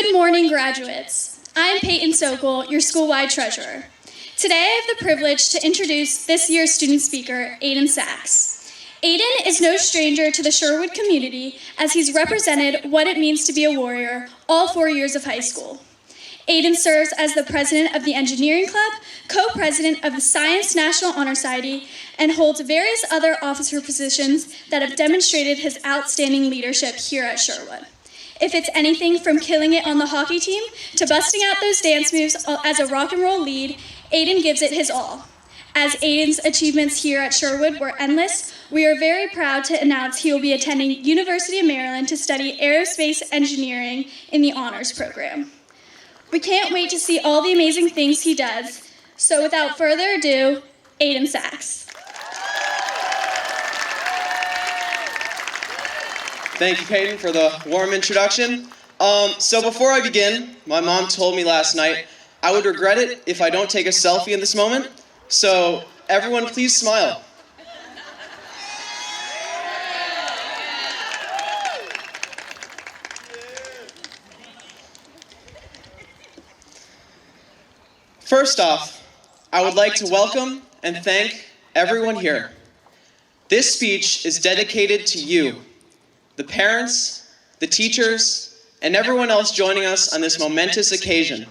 Good morning, graduates. I'm Peyton Sokol, your school-wide treasurer. Today, I have the privilege to introduce this year's student speaker, Aidan Sachs. Aidan is no stranger to the Sherwood community, as he's represented what it means to be a warrior all 4 years of high school. Aidan serves as the president of the Engineering Club, co-president of the Science National Honor Society, and holds various other officer positions that have demonstrated his outstanding leadership here at Sherwood. If it's anything from killing it on the hockey team to busting out those dance moves as a rock and roll lead, Aidan gives it his all. As Aidan's achievements here at Sherwood were endless, we are very proud to announce he will be attending University of Maryland to study aerospace engineering in the honors program. We can't wait to see all the amazing things he does. So without further ado, Aidan Sachs. Thank you, Peyton, for the warm introduction. So before I begin, my mom told me last night I would regret it if I don't take a selfie in this moment. So everyone, please smile. First off, I would like to welcome and thank everyone here. This speech is dedicated to you, the parents, the teachers, and everyone else joining us on this momentous occasion.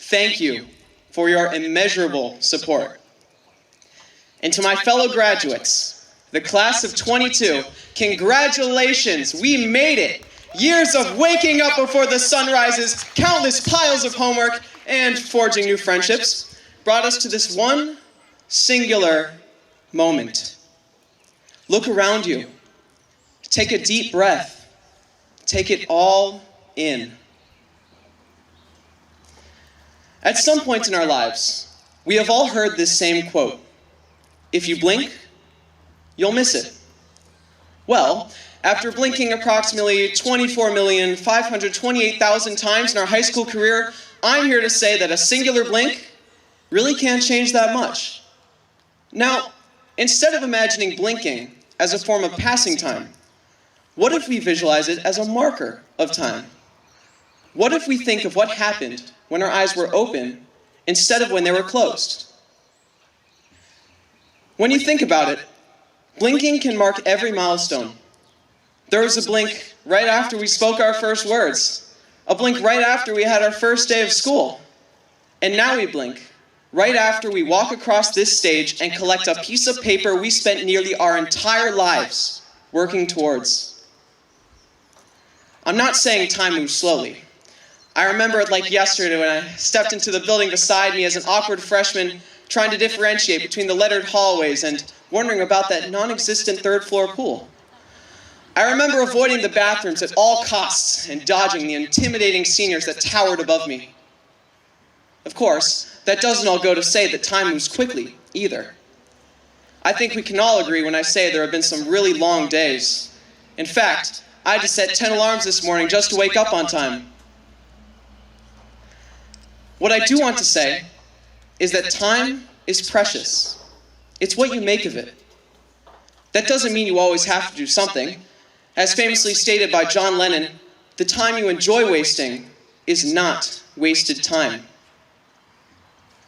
Thank you for your immeasurable support. And to my fellow graduates, the class of 22, congratulations, we made it. Years of waking up before the sun rises, countless piles of homework, and forging new friendships brought us to this one singular moment. Look around you. Take a deep breath. Take it all in. At some point in our lives, we have all heard this same quote. If you blink, you'll miss it. Well, after blinking approximately 24,528,000 times in our high school career, I'm here to say that a singular blink really can't change that much. Now, instead of imagining blinking as a form of passing time, what if we visualize it as a marker of time? What if we think of what happened when our eyes were open instead of when they were closed? When you think about it, blinking can mark every milestone. There was a blink right after we spoke our first words, a blink right after we had our first day of school, and now we blink right after we walk across this stage and collect a piece of paper we spent nearly our entire lives working towards. I'm not saying time moves slowly. I remember it like yesterday when I stepped into the building beside me as an awkward freshman trying to differentiate between the lettered hallways and wondering about that non-existent third-floor pool. I remember avoiding the bathrooms at all costs and dodging the intimidating seniors that towered above me. Of course, that doesn't all go to say that time moves quickly, either. I think we can all agree when I say there have been some really long days. In fact, I had to set 10 alarms this morning just to wake up on time. What I do want to say is that time is precious. It's what you make of it. That doesn't mean you always have to do something. As famously stated by John Lennon, the time you enjoy wasting is not wasted time.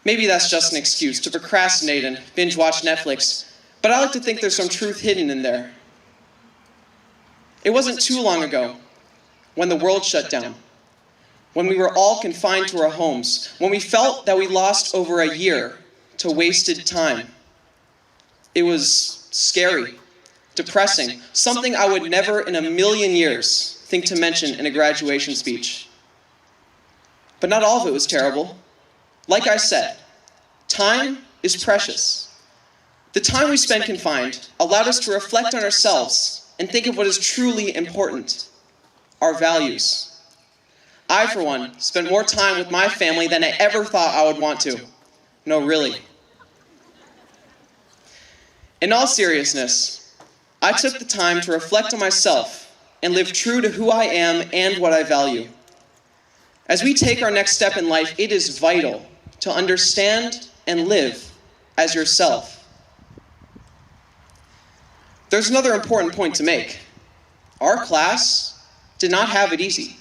Maybe that's just an excuse to procrastinate and binge watch Netflix, but I like to think there's some truth hidden in there. It wasn't too long ago when the world shut down, when we were all confined to our homes, when we felt that we lost over a year to wasted time. It was scary, depressing, something I would never in a million years think to mention in a graduation speech. But not all of it was terrible. Like I said, time is precious. The time we spent confined allowed us to reflect on ourselves and think of what is truly important, our values. I, for one, spent more time with my family than I ever thought I would want to. No, really. In all seriousness, I took the time to reflect on myself and live true to who I am and what I value. As we take our next step in life, it is vital to understand and live as yourself. There's another important point to make. Our class did not have it easy.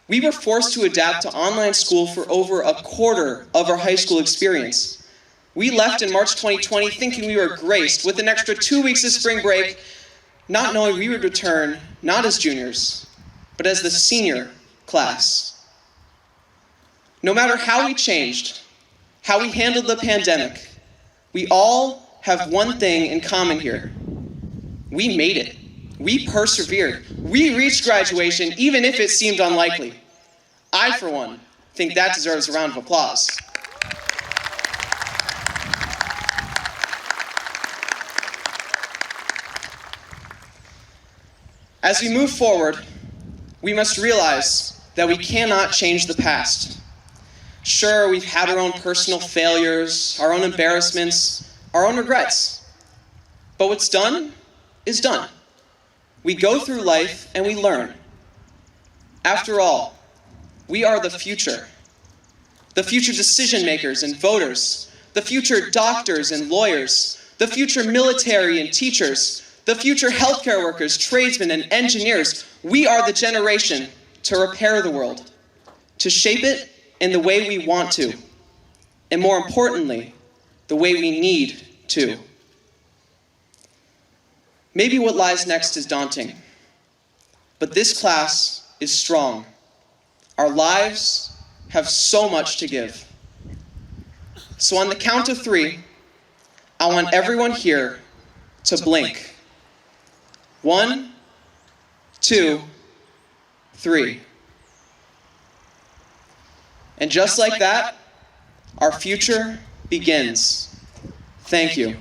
We were forced to adapt to online school for over a quarter of our high school experience. We left in March 2020 thinking we were graced with an extra 2 weeks of spring break, not knowing we would return not as juniors, but as the senior class. No matter how we changed, how we handled the pandemic, we all have one thing in common here. We made it. We persevered. We reached graduation even if it seemed unlikely. I, for one, think that deserves a round of applause. As we move forward, we must realize that we cannot change the past. Sure, we've had our own personal failures, our own embarrassments, our own regrets. But what's done is done. We go through life and we learn. After all, we are the future. The future decision makers and voters, the future doctors and lawyers, the future military and teachers, the future healthcare workers, tradesmen, and engineers. We are the generation to repair the world, to shape it in the way we want to, and more importantly, the way we need to. Maybe what lies next is daunting, but this class is strong. Our lives have so much to give. So on the count of 3, I want everyone here to blink. 1, 2, 3. And just like that, our future begins. Thank you.